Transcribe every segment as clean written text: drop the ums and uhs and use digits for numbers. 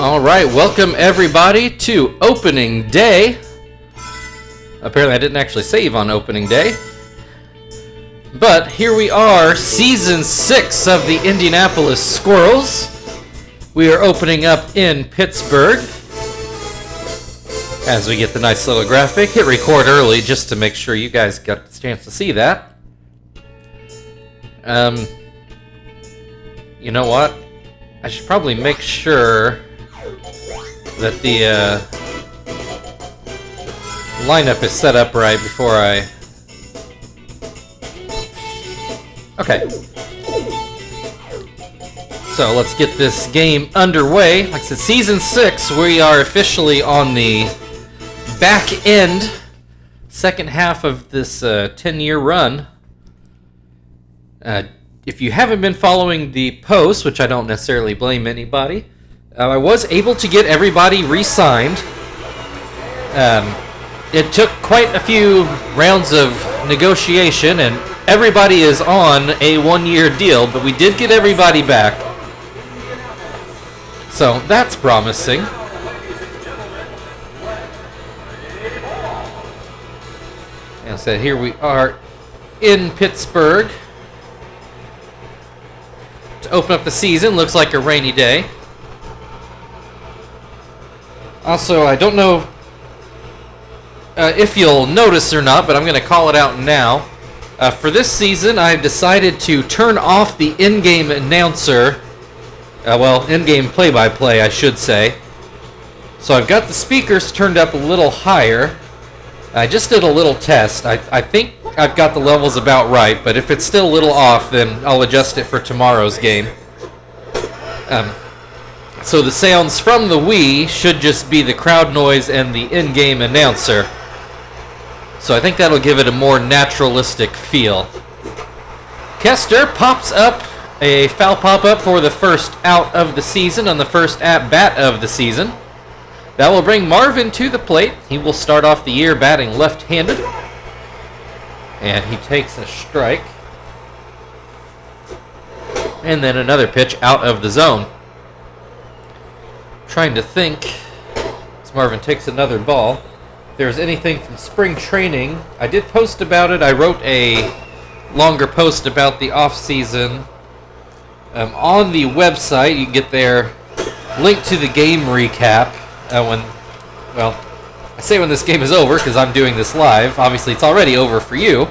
Alright, welcome everybody to opening day. Apparently I didn't actually save on opening day. But here we are, season 6 of the Indianapolis Squirrels. We are opening up in Pittsburgh. As we get the nice little graphic, hit record early just to make sure you guys got a chance to see that. You know what? I should probably make sure that the lineup is set up right before I... Okay. So let's get this game underway. Like I said, Season 6, we are officially on the back end, second half of this 10-year run. If you haven't been following the post, which I don't necessarily blame anybody, I was able to get everybody re-signed. It took quite a few rounds of negotiation, and everybody is on a one-year deal, but we did get everybody back. So that's promising. And so here we are in Pittsburgh to open up the season. Looks like a rainy day. Also, I don't know if you'll notice or not, but I'm going to call it out now. For this season, I've decided to turn off the in-game announcer. In-game play-by-play, I should say. So I've got the speakers turned up a little higher. I just did a little test. I think I've got the levels about right, but if it's still a little off, then I'll adjust it for tomorrow's game. So the sounds from the Wii should just be the crowd noise and the in-game announcer. So I think that'll give it a more naturalistic feel. Kester pops up a foul pop-up for the first out of the season on the first at-bat of the season. That will bring Marvin to the plate. He will start off the year batting left-handed. And he takes a strike. And then another pitch out of the zone. Trying to think, as Marvin takes another ball, if there's anything from spring training. I did post about it. I wrote a longer post about the off-season on the website. You can get there, link to the game recap. I say when this game is over because I'm doing this live. Obviously, it's already over for you.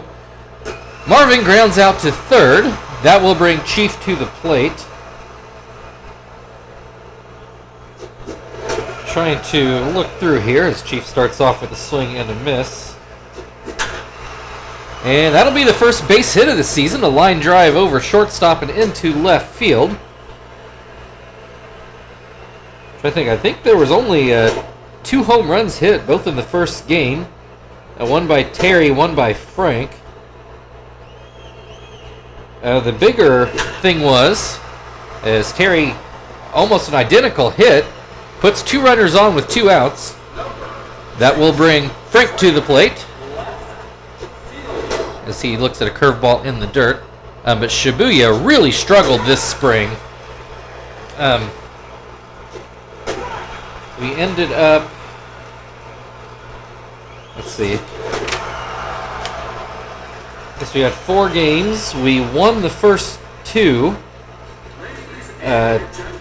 Marvin grounds out to third. That will bring Chief to the plate. Trying to look through here as Chief starts off with a swing and a miss. And that'll be the first base hit of the season. A line drive over shortstop and into left field. I think there was only 2 home runs hit, both in the first game. One by Terry, one by Frank. The bigger thing was, as Terry, almost an identical hit, puts 2 runners on with 2 outs. That will bring Frank to the plate as he looks at a curveball in the dirt. But Shibuya really struggled this spring. We ended up, let's see, I guess we had 4 games. We won the first 2,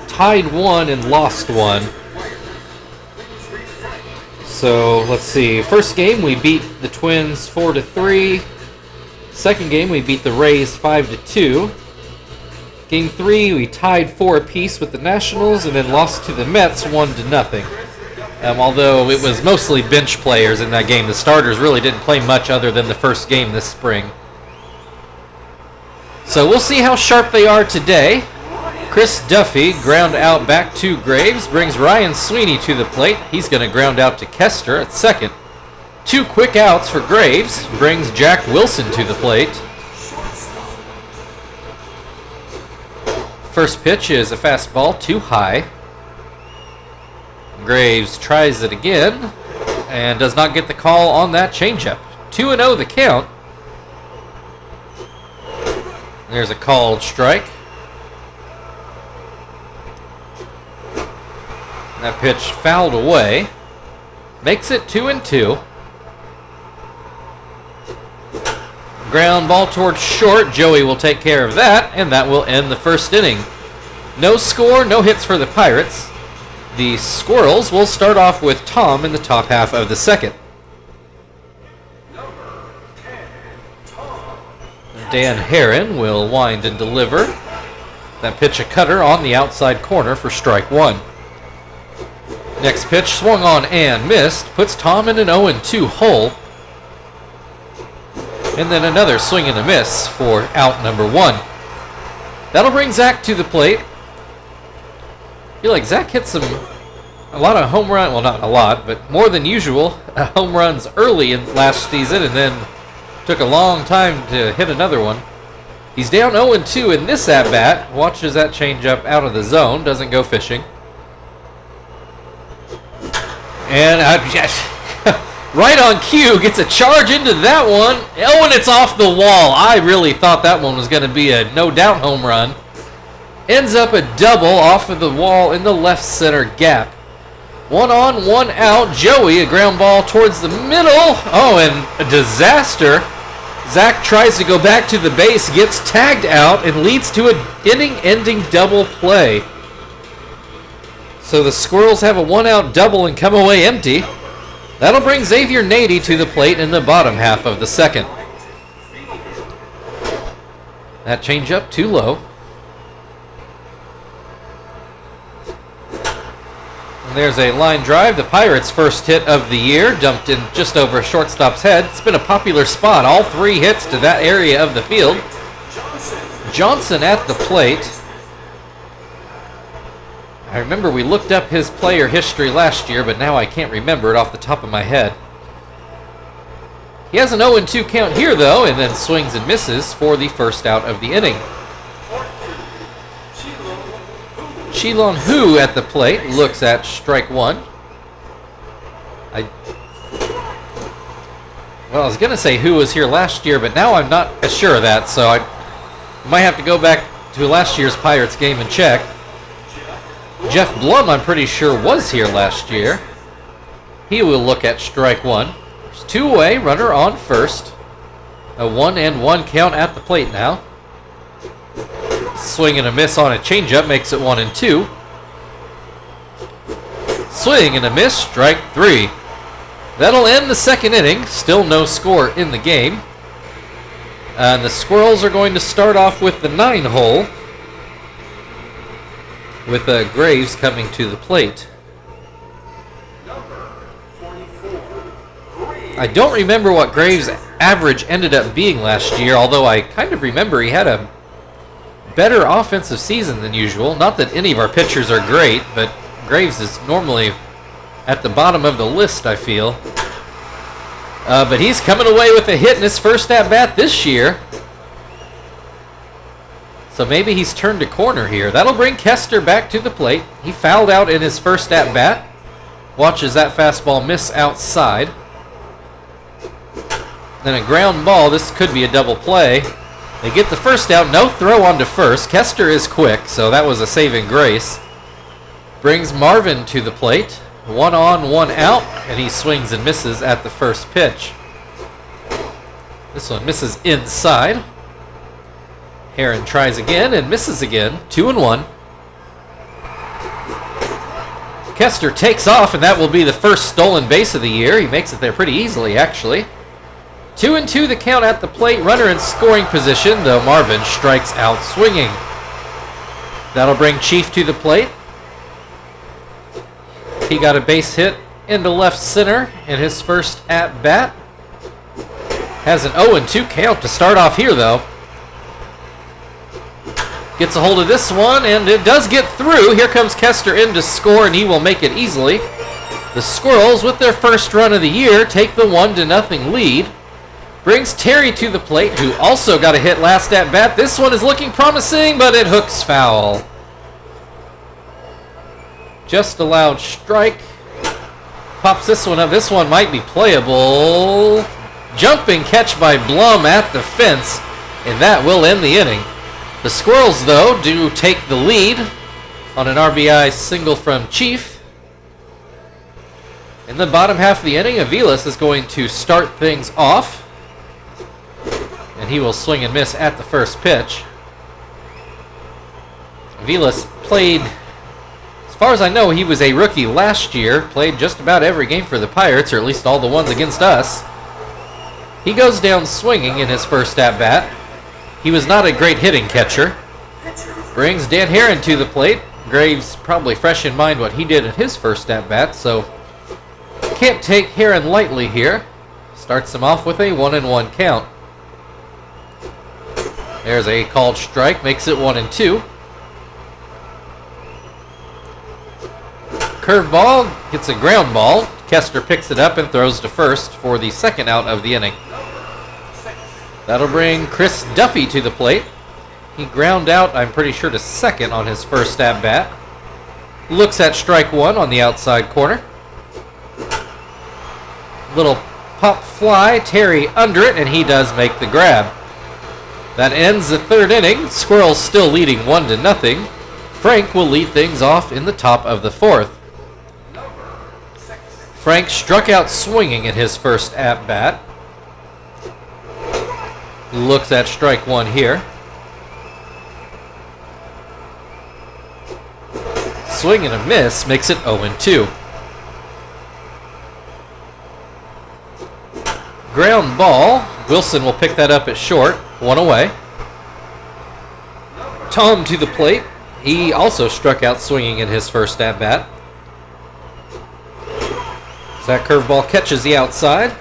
tied 1, and lost 1. So let's see. First game we beat the Twins 4-3. Second game we beat the Rays 5-2. Game 3 we tied 4 apiece with the Nationals and then lost to the Mets 1-0. Although it was mostly bench players in that game, the starters really didn't play much other than the first game this spring. So we'll see how sharp they are today. Chris Duffy ground out back to Graves, brings Ryan Sweeney to the plate. He's going to ground out to Kester at second. 2 quick outs for Graves, brings Jack Wilson to the plate. First pitch is a fastball, too high. Graves tries it again and does not get the call on that changeup. 2-0 the count. There's a called strike. That pitch fouled away. Makes it 2-2. Ground ball towards short. Joey will take care of that, and that will end the first inning. No score, no hits for the Pirates. The Squirrels will start off with Tom in the top half of the second. Dan Herron will wind and deliver. That pitch a cutter on the outside corner for strike one. Next pitch swung on and missed. Puts Tom in an 0-2 hole. And then another swing and a miss for out number one. That'll bring Zach to the plate. I feel like Zach hit a lot of home runs, well, not a lot, but more than usual, home runs early in last season, and then took a long time to hit another one. He's down 0-2 in this at-bat. Watches that change up out of the zone. Doesn't go fishing. And right on cue, gets a charge into that one. Oh, and it's off the wall. I really thought that one was going to be a no-doubt home run. Ends up a double off of the wall in the left center gap. 1 on, 1 out. Joey, a ground ball towards the middle. Oh, and a disaster. Zach tries to go back to the base, gets tagged out, and leads to an inning-ending double play. So the Squirrels have a 1-out double and come away empty. That'll bring Xavier Nady to the plate in the bottom half of the second. That changeup too low. And there's a line drive, the Pirates' first hit of the year, dumped in just over a shortstop's head. It's been a popular spot, all 3 hits to that area of the field. Johnson at the plate. I remember we looked up his player history last year, but now I can't remember it off the top of my head. He has an 0-2 count here, though, and then swings and misses for the first out of the inning. Chilon Hu at the plate looks at strike one. I was going to say Hu was here last year, but now I'm not as sure of that, so I might have to go back to last year's Pirates game and check. Jeff Blum, I'm pretty sure, was here last year. He will look at strike one. There's 2 away, runner on first. A 1-1 count at the plate now. Swing and a miss on a changeup makes it 1-2. Swing and a miss, strike 3. That'll end the second inning. Still no score in the game. And the Squirrels are going to start off with the 9 hole, with Graves coming to the plate. I don't remember what Graves' average ended up being last year, although I kind of remember he had a better offensive season than usual. Not that any of our pitchers are great, but Graves is normally at the bottom of the list, I feel. But he's coming away with a hit in his first at-bat this year. So maybe he's turned a corner here. That'll bring Kester back to the plate. He fouled out in his first at-bat. Watches that fastball miss outside. Then a ground ball. This could be a double play. They get the first out. No throw onto first. Kester is quick, so that was a saving grace. Brings Marvin to the plate. 1 on, 1 out, and he swings and misses at the first pitch. This one misses inside. Herron tries again and misses again. 2-1. Kester takes off, and that will be the first stolen base of the year. He makes it there pretty easily, actually. 2-2 the count at the plate. Runner in scoring position, though Marvin strikes out swinging. That'll bring Chief to the plate. He got a base hit into left center in his first at-bat. Has an 0-2 count to start off here, though. Gets a hold of this one, and it does get through. Here comes Kester in to score, and he will make it easily. The Squirrels, with their first run of the year, take the 1-0 lead. Brings Terry to the plate, who also got a hit last at-bat. This one is looking promising, but it hooks foul. Just a loud strike. Pops this one up. This one might be playable. Jumping catch by Blum at the fence, and that will end the inning. The Squirrels, though, do take the lead on an RBI single from Chief. In the bottom half of the inning, Aviles is going to start things off. And he will swing and miss at the first pitch. Aviles played, as far as I know, he was a rookie last year. Played just about every game for the Pirates, or at least all the ones against us. He goes down swinging in his first at-bat. He was not a great hitting catcher. Brings Dan Herron to the plate. Graves probably fresh in mind what he did in his first at-bat, so can't take Herron lightly here. Starts him off with a 1-1 count. There's a called strike, makes it 1-2. Curveball gets a ground ball. Kester picks it up and throws to first for the second out of the inning. That'll bring Chris Duffy to the plate. He ground out, I'm pretty sure, to second on his first at-bat. Looks at strike one on the outside corner. Little pop fly, Terry under it, and he does make the grab. That ends the third inning. Squirrels still leading 1-0. Frank will lead things off in the top of the fourth. Frank struck out swinging in his first at-bat. Looks at strike one here. Swing and a miss makes it 0-2. Ground ball. Wilson will pick that up at short. One away. Tom to the plate. He also struck out swinging in his first at-bat. So that curveball catches the outside.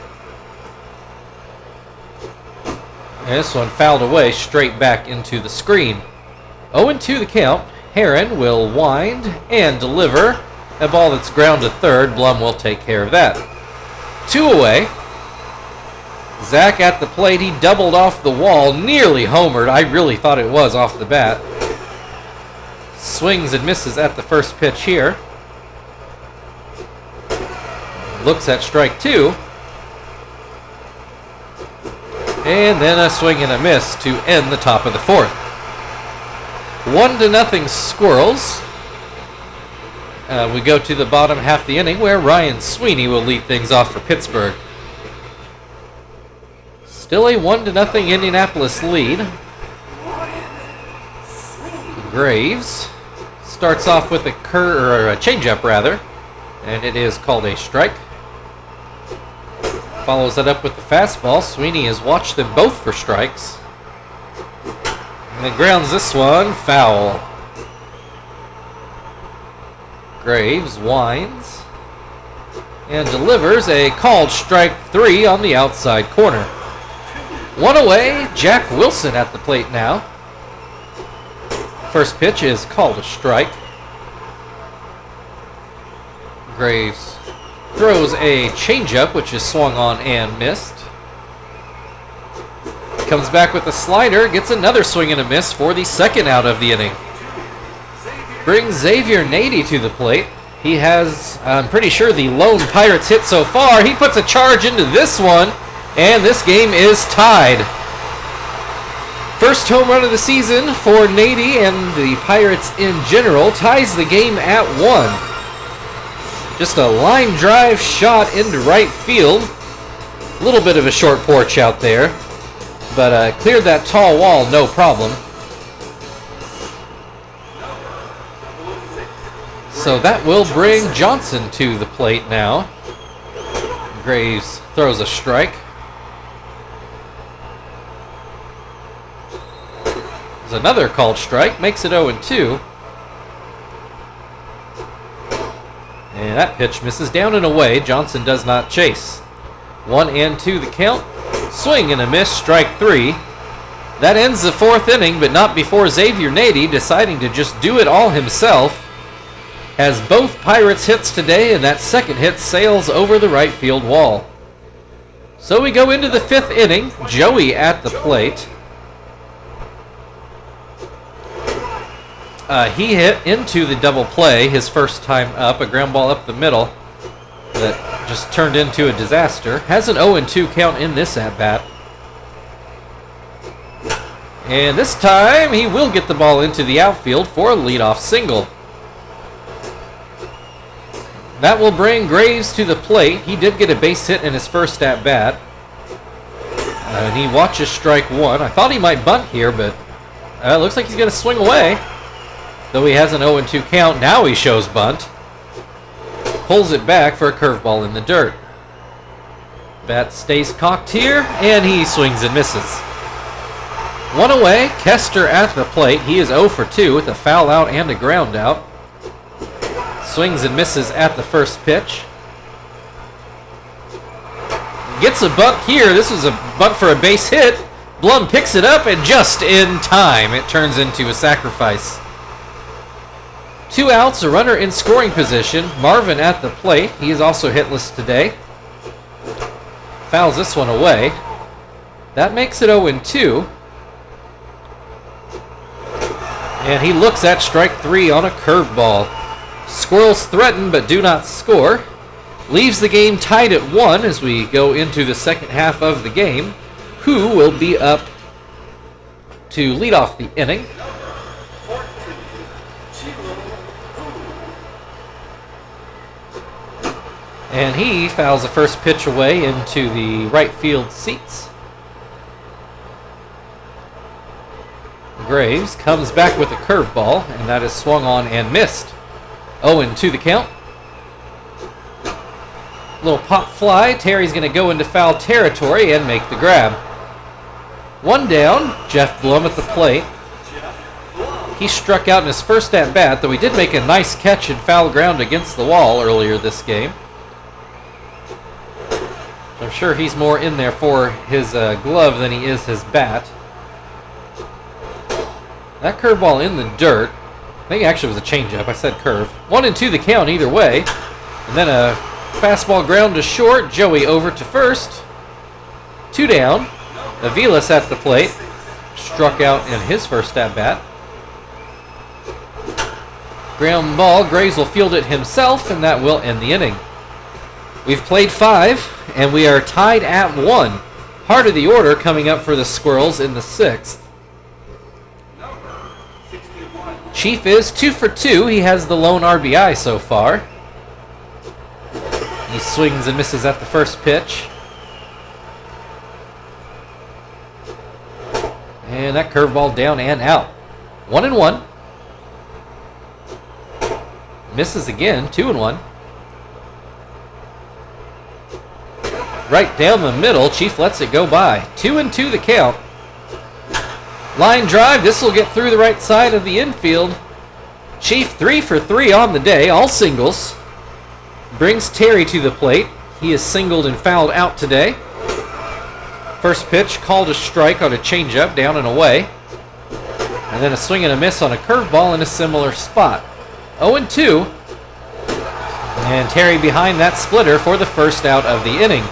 And this one fouled away straight back into the screen. 0-2 the count. Herron will wind and deliver a ball that's ground to third. Blum will take care of that. 2 away. Zach at the plate. He doubled off the wall, nearly homered. I really thought it was off the bat. Swings and misses at the first pitch here. Looks at strike two. And then a swing and a miss to end the top of the fourth. 1-0 Squirrels. We go to the bottom half of the inning where Ryan Sweeney will lead things off for Pittsburgh. Still a 1-0 Indianapolis lead. Graves starts off with a changeup rather, and it is called a strike. Follows that up with the fastball. Sweeney has watched them both for strikes. And then grounds this one foul. Graves winds and delivers a called strike three on the outside corner. 1 away, Jack Wilson at the plate now. First pitch is called a strike. Graves throws a changeup, which is swung on and missed. Comes back with a slider, gets another swing and a miss for the second out of the inning. Brings Xavier Nady to the plate. He has, I'm pretty sure, the lone Pirates hit so far. He puts a charge into this one, and this game is tied. First home run of the season for Nady and the Pirates in general. Ties the game at 1. Just a line drive shot into right field. A little bit of a short porch out there, but cleared that tall wall no problem. So that will bring Johnson to the plate now. Graves throws a strike. There's another called strike, makes it 0-2. And that pitch misses down and away. Johnson does not chase. 1-2 the count. Swing and a miss, strike three. That ends the fourth inning, but not before Xavier Nady deciding to just do it all himself. Has both Pirates hits today, and that second hit sails over the right field wall. So we go into the fifth inning. Joey at the plate. He hit into the double play his first time up, a ground ball up the middle that just turned into a disaster. Has an 0-2 count in this at-bat. And this time he will get the ball into the outfield for a leadoff single. That will bring Graves to the plate. He did get a base hit in his first at bat. And he watches strike one. I thought he might bunt here, but it looks like he's going to swing away. Though he has an 0-2 count, now he shows bunt. Pulls it back for a curveball in the dirt. Bat stays cocked here, and he swings and misses. One away, Kester at the plate. He is 0 for 2 with a foul out and a ground out. Swings and misses at the first pitch. Gets a bunt here. This was a bunt for a base hit. Blum picks it up, and just in time, it turns into a sacrifice. 2 outs, a runner in scoring position. Marvin at the plate. He is also hitless today. Fouls this one away. That makes it 0-2. And he looks at strike 3 on a curveball. Squirrels threaten but do not score. Leaves the game tied at 1 as we go into the second half of the game. Who will be up to lead off the inning? And he fouls the first pitch away into the right field seats. Graves comes back with a curveball, and that is swung on and missed. 0-2 the count. Little pop fly. Terry's going to go into foul territory and make the grab. 1 down. Jeff Blum at the plate. He struck out in his first at bat, though he did make a nice catch in foul ground against the wall earlier this game. I'm sure he's more in there for his glove than he is his bat. That curveball in the dirt. I think it actually was a changeup. I said curve. 1-2 the count either way. And then a fastball ground to short. Joey over to first. 2 down. Aviles at the plate. Struck out in his first at bat. Ground ball. Graves will field it himself, and that will end the inning. We've played 5, and we are tied at 1. Heart of the order coming up for the Squirrels in the 6th. Chief is 2 for 2. He has the lone RBI so far. He swings and misses at the first pitch. And that curveball down and out. 1-1. Misses again. 2-1. Right down the middle. Chief lets it go by. 2-2 the count. Line drive. This will get through the right side of the infield. Chief 3 for 3 on the day. All singles. Brings Terry to the plate. He is singled and fouled out today. First pitch called a strike on a changeup down and away. And then a swing and a miss on a curveball in a similar spot. 0-2. And Terry behind that splitter for the first out of the inning.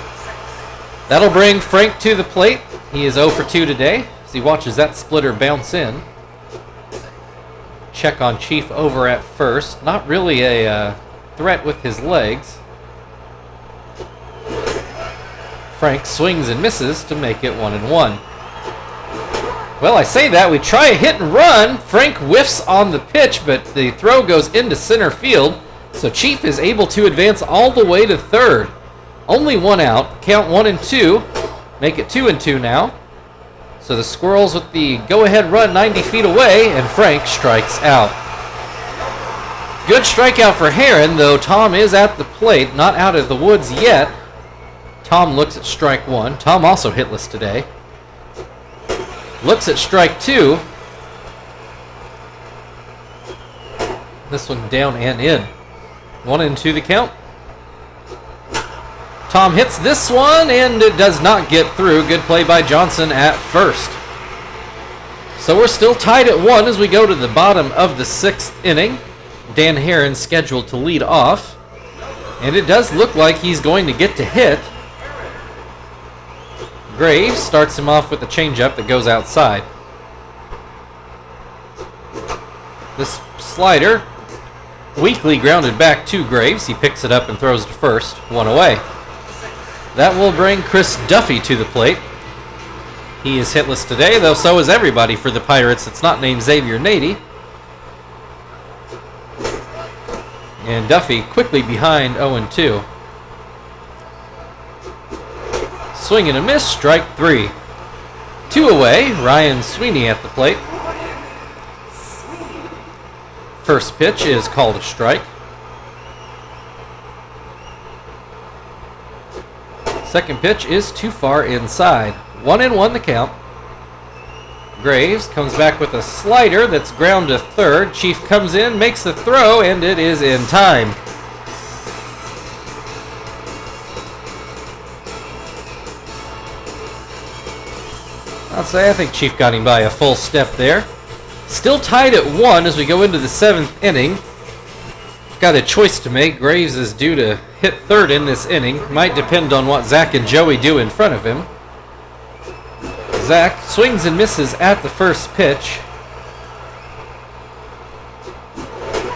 That'll bring Frank to the plate. He is 0 for 2 today as he watches that splitter bounce in. Check on Chief over at first. Not really a threat with his legs. Frank swings and misses to make it 1-1. Well, I say that. We try a hit and run. Frank whiffs on the pitch, but the throw goes into center field. So Chief is able to advance all the way to third. Only 1 out. Count 1-2. Make it 2-2 now. So the Squirrels with the go-ahead run 90 feet away, and Frank strikes out. Good strikeout for Heron, though Tom is at the plate, not out of the woods yet. Tom looks at strike 1. Tom also hitless today. Looks at strike 2. This one down and in. 1-2 the count. Tom hits this one, and it does not get through. Good play by Johnson at first. So we're still tied at 1 as we go to the bottom of the 6th inning. Dan Heron scheduled to lead off. And it does look like he's going to get to hit. Graves starts him off with a changeup that goes outside. This slider weakly grounded back to Graves. He picks it up and throws to first. 1 away. That will bring Chris Duffy to the plate. He is hitless today, though so is everybody for the Pirates that's not named Xavier Nady. And Duffy quickly behind 0-2. Swing and a miss, strike 3. 2 away, Ryan Sweeney at the plate. First pitch is called a strike. Second pitch is too far inside. 1-1 the count. Graves comes back with a slider that's ground to third. Chief comes in, makes the throw, and it is in time. I think Chief got him by a full step there. Still tied at 1 as we go into the 7th inning. Got a choice to make. Graves is due to hit third in this inning. Might depend on what Zach and Joey do in front of him. Zach swings and misses at the first pitch.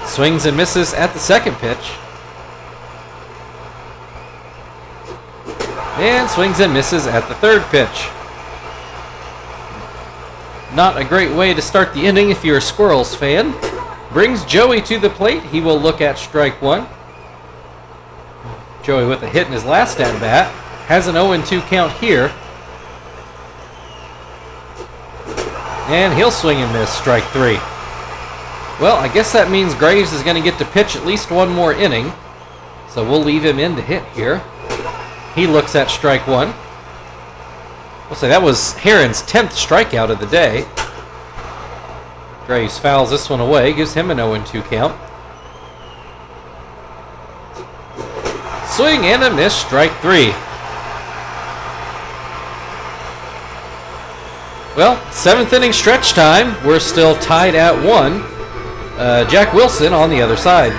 Swings and misses at the second pitch. And swings and misses at the third pitch. Not a great way to start the inning if you're a Squirrels fan. Brings Joey to the plate. He will look at strike 1. Joey with a hit in his last at-bat. Has an 0-2 count here. And he'll swing and miss, strike 3. Well, I guess that means Graves is going to get to pitch at least one more inning. So we'll leave him in to hit here. He looks at strike 1. We'll say that was Heron's 10th strikeout of the day. Graves fouls this one away, gives him an 0-2 count. Swing and a miss, strike 3. Well, 7th inning stretch time. We're still tied at 1. Jack Wilson on the other side.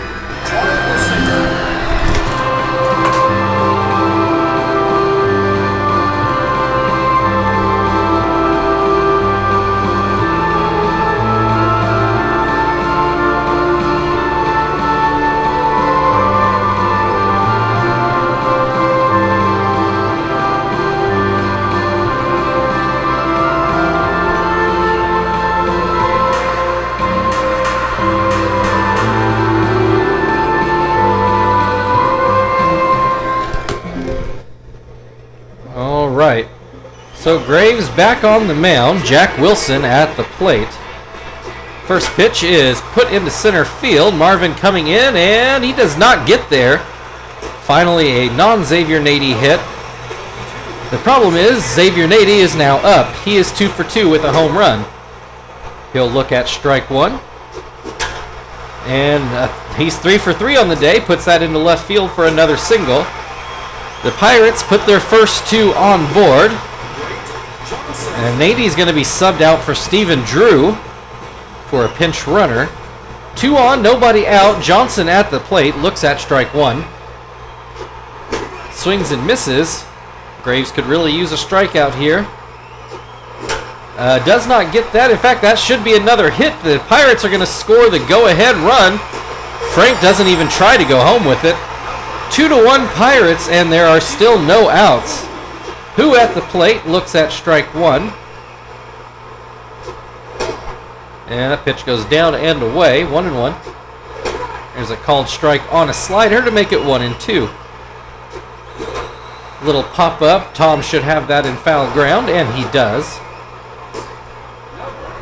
So Graves back on the mound, Jack Wilson at the plate. First pitch is put into center field. Marvin coming in, and he does not get there. Finally, a non-Xavier Nady hit. The problem is Xavier Nady is now up. He is 2 for 2 with a home run. He'll look at strike 1. And he's 3 for 3 on the day, puts that into left field for another single. The Pirates put their first 2 on board. And Nady's going to be subbed out for Stephen Drew for a pinch runner. 2 on, nobody out. Johnson at the plate, looks at strike 1. Swings and misses. Graves could really use a strikeout here. Does not get that. In fact, that should be another hit. The Pirates are going to score the go-ahead run. Frank doesn't even try to go home with it. 2-1 Pirates, and there are still no outs. Who at the plate looks at strike 1. And that pitch goes down and away, 1-1. There's a called strike on a slider to make it 1-2. Little pop-up. Tom should have that in foul ground, and he does.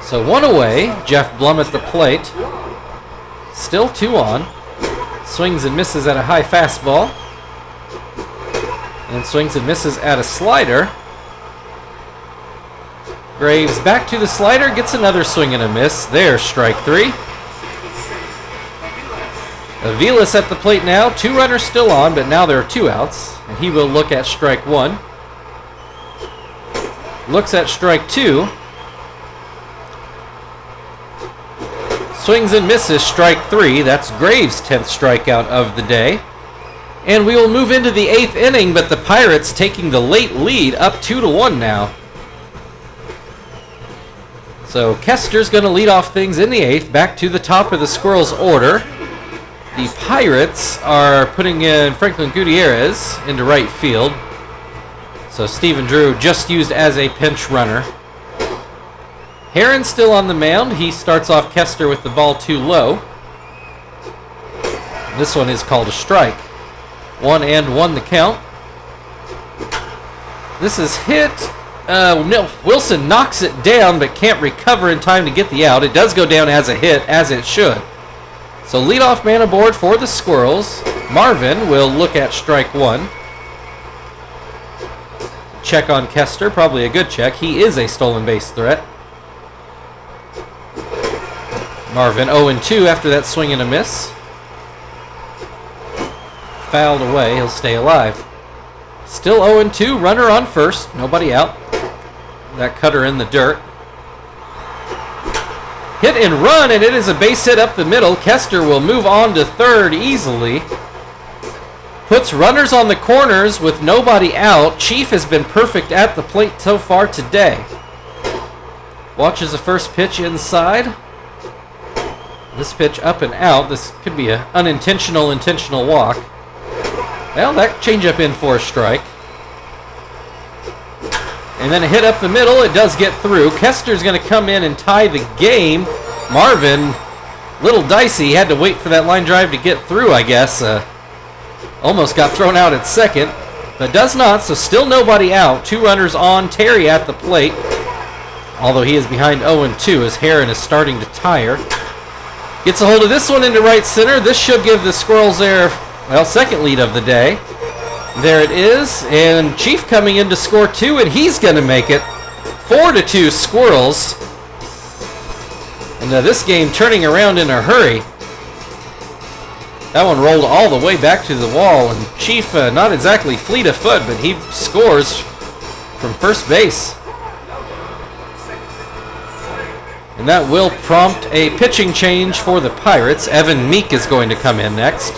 So 1 away. Jeff Blum at the plate. Still 2 on. Swings and misses at a high fastball. And swings and misses at a slider. Graves back to the slider, gets another swing and a miss. There's strike 3. Aviles at the plate now. 2 runners still on, but now there are 2 outs. And he will look at strike 1. Looks at strike 2. Swings and misses, strike 3. That's Graves' 10th strikeout of the day. And we will move into the 8th inning, but the Pirates taking the late lead up 2-1 now. So Kester's going to lead off things in the 8th, back to the top of the Squirrels order. The Pirates are putting in Franklin Gutierrez into right field. So Stephen Drew just used as a pinch runner. Heron still on the mound. He starts off Kester with the ball too low. This one is called a strike. 1-1 the count. This is hit. No, Wilson knocks it down but can't recover in time to get the out. It does go down as a hit, as it should. So leadoff man aboard for the Squirrels. Marvin will look at strike one. Check on Kester, probably a good check. He is a stolen base threat. Marvin 0-2 after that swing and a miss. Fouled away, he'll stay alive. Still 0-2, runner on first, nobody out. That cutter in the dirt. Hit and run, and it is a base hit up the middle. Kester will move on to third easily. Puts runners on the corners with nobody out. Chief has been perfect at the plate so far today. Watches the first pitch inside. This pitch up and out. This could be an unintentional, intentional walk. Well, that changeup in for a strike. And then a hit up the middle. It does get through. Kester's going to come in and tie the game. Marvin, little dicey. Had to wait for that line drive to get through, I guess. Almost got thrown out at second, but does not, so still nobody out. Two runners on. Terry at the plate, although he is behind 0-2 as Heron is starting to tire. Gets a hold of this one into right center. This should give the Squirrels their, well, second lead of the day. There it is, and Chief coming in to score two, and he's going to make it. 4-2 Squirrels. And this game turning around in a hurry. That one rolled all the way back to the wall, and Chief, not exactly fleet of foot, but he scores from first base. And that will prompt a pitching change for the Pirates. Evan Meek is going to come in next.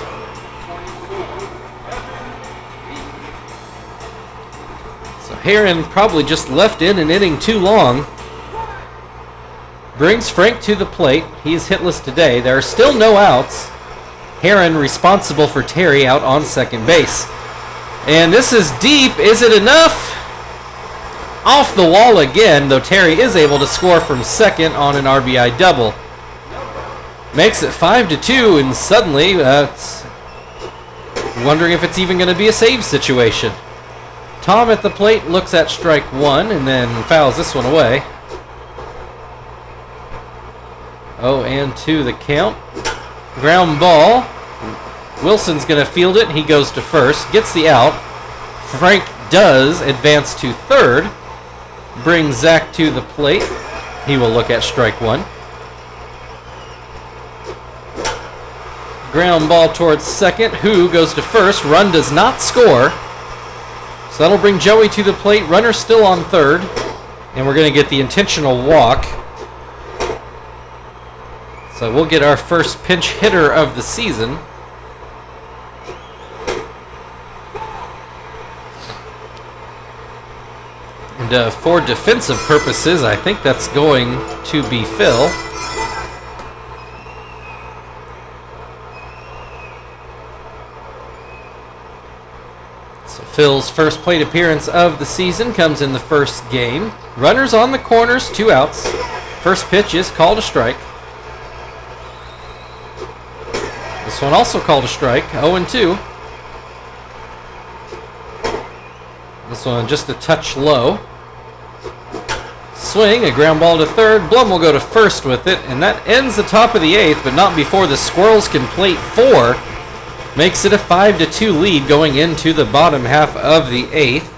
So Heron probably just left in an inning too long. Brings Frank to the plate. He is hitless today. There are still no outs. Heron responsible for Terry out on second base. And this is deep. Is it enough? Off the wall again, though Terry is able to score from second on an RBI double. Makes it 5-2, and suddenly wondering if it's even going to be a save situation. Tom at the plate looks at strike one and then fouls this one away. 0-2 the count. Ground ball. Wilson's going to field it. He goes to first. Gets the out. Frank does advance to third. Brings Zach to the plate. He will look at strike one. Ground ball towards second. Who goes to first. Run does not score. So that'll bring Joey to the plate. Runner still on third. And we're going to get the intentional walk. So we'll get our first pinch hitter of the season. And for defensive purposes, I think that's going to be Phil. So Phil's first plate appearance of the season comes in the first game. Runners on the corners, 2 outs. First pitch is called a strike. This one also called a strike, 0-2. This one just a touch low. Swing, a ground ball to third. Blum will go to first with it, and that ends the top of the 8th, but not before the Squirrels can plate 4. Makes it a 5-2 lead going into the bottom half of the 8th.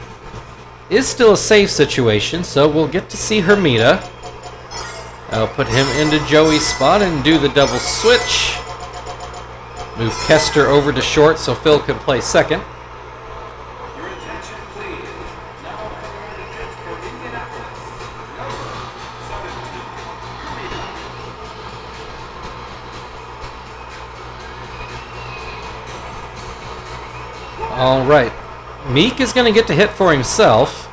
Is still a safe situation, so we'll get to see Hermida. I'll put him into Joey's spot and do the double switch. Move Kester over to short so Phil can play second. Your attention, please. Now preparing to pitch for Indianapolis. Number 17. All right. Meek is going to get to hit for himself.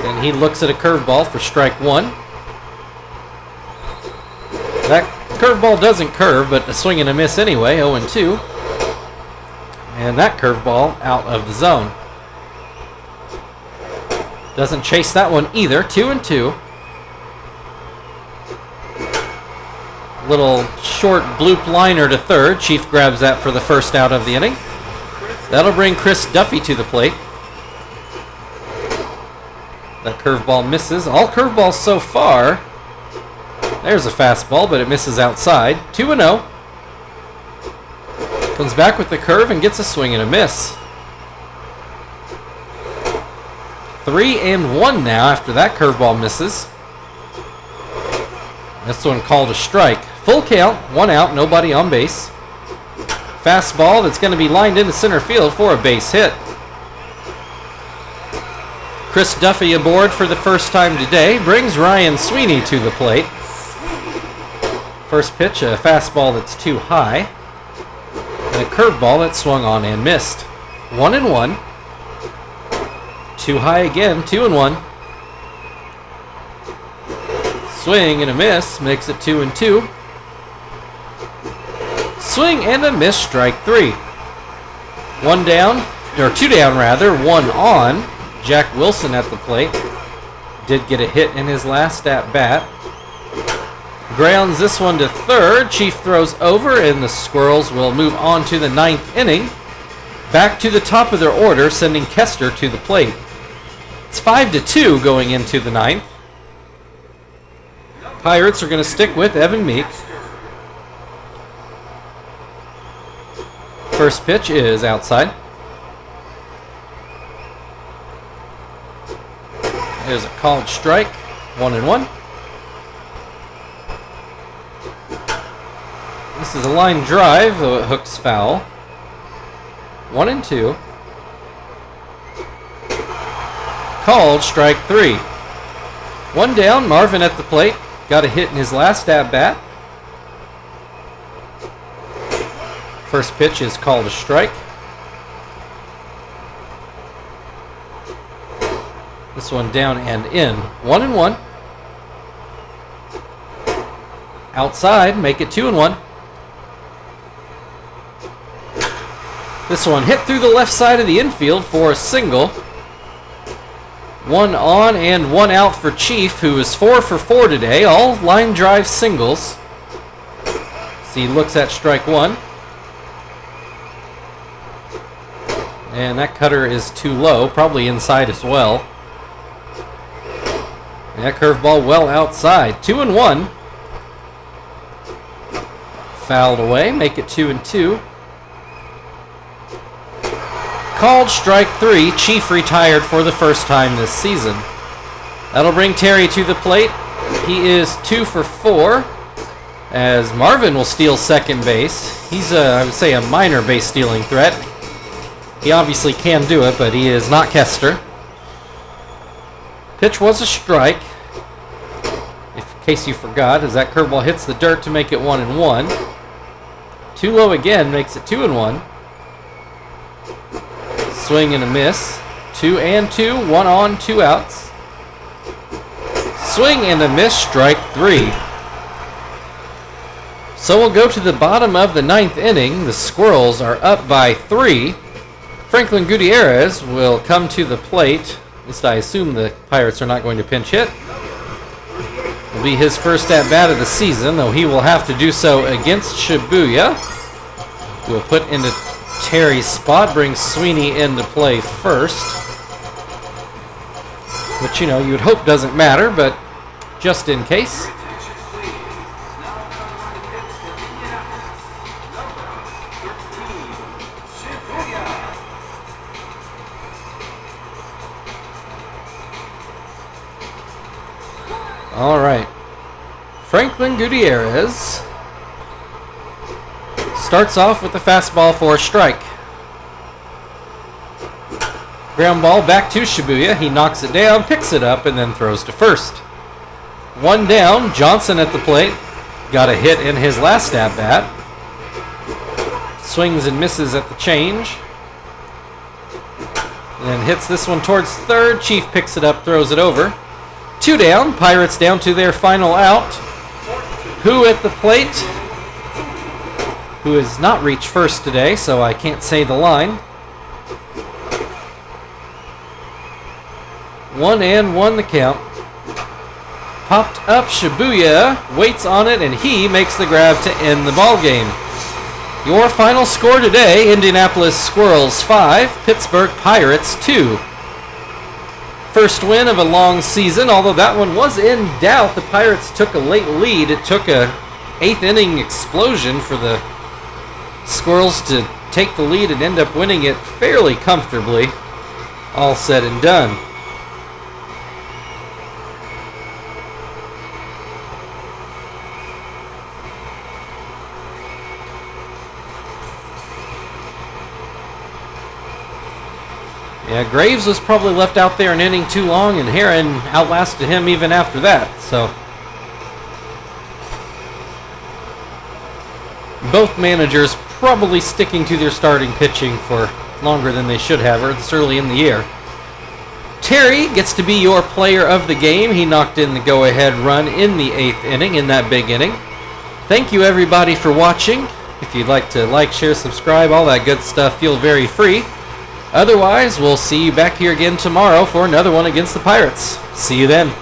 And he looks at a curveball for strike one. That curveball doesn't curve, but a swing and a miss anyway, 0-2. And that curveball out of the zone. Doesn't chase that one either, 2-2. Little short bloop liner to third. Chief grabs that for the first out of the inning. That'll bring Chris Duffy to the plate. That curveball misses. All curveballs so far. There's a fastball, but it misses outside. 2-0. Comes back with the curve and gets a swing and a miss. 3-1 now after that curveball misses. This one called a strike. Full count, 1 out, nobody on base. Fastball that's going to be lined into center field for a base hit. Chris Duffy aboard for the first time today brings Ryan Sweeney to the plate. First pitch, a fastball that's too high. And a curveball that swung on and missed. 1-1. Too high again, 2-1. Swing and a miss makes it 2-2. Swing and a miss, strike 3. 1 down, or 2 down rather, 1 on. Jack Wilson at the plate. Did get a hit in his last at bat. Grounds this one to third. Chief throws over, and the Squirrels will move on to the 9th inning. Back to the top of their order, sending Kester to the plate. It's 5-2 going into the 9th. Pirates are going to stick with Evan Meek. First pitch is outside. There's a called strike. 1-1. This is a line drive, though it hooks foul. 1-2. Called strike 3. 1 down, Marvin at the plate. Got a hit in his last at bat. First pitch is called a strike. This one down and in. 1-1. Outside, make it 2-1. This one hit through the left side of the infield for a single. 1 on and 1 out for Chief, who is 4 for 4 today. All line drive singles. So he looks at strike 1. And that cutter is too low, probably inside as well. And that curveball well outside. 2-1. Fouled away, make it 2-2. Called strike 3. Chief retired for the first time this season. That'll bring Terry to the plate. He is 2 for 4. As Marvin will steal second base. He's I would say a minor base stealing threat. He obviously can do it, but he is not Kester. Pitch was a strike. In case you forgot, as that curveball hits the dirt to make it 1-1. Too low again makes it 2-1. Swing and a miss. 2-2. 1 on, 2 outs. Swing and a miss. Strike 3. So we'll go to the bottom of the 9th inning. The Squirrels are up by 3. Franklin Gutierrez will come to the plate. At least I assume the Pirates are not going to pinch hit. It'll be his first at-bat of the season, though he will have to do so against Shibuya. We'll put into Terry's spot, bring Sweeney into play first. Which, you know, you would hope doesn't matter, but just in case. All right. Franklin Gutierrez starts off with the fastball for a strike. Ground ball back to Shibuya. He knocks it down, picks it up, and then throws to first. 1 down. Johnson at the plate. Got a hit in his last at-bat. Swings and misses at the change. And then hits this one towards third. Chief picks it up, throws it over. 2 down. Pirates down to their final out. Who at the plate? Who has not reached first today, so I can't say the line. 1-1 the count. Popped up, Shibuya waits on it, and he makes the grab to end the ball game. Your final score today, Indianapolis Squirrels 5, Pittsburgh Pirates 2. First win of a long season, although that one was in doubt. The Pirates took a late lead. It took a 8th inning explosion for the Squirrels to take the lead and end up winning it fairly comfortably, all said and done. Yeah, Graves was probably left out there an inning too long, and Heron outlasted him even after that. So both managers probably sticking to their starting pitching for longer than they should have, or this early in the year. Terry gets to be your player of the game. He knocked in the go-ahead run in the 8th inning, in that big inning. Thank you, everybody, for watching. If you'd like to like, share, subscribe, all that good stuff, feel very free. Otherwise, we'll see you back here again tomorrow for another one against the Pirates. See you then.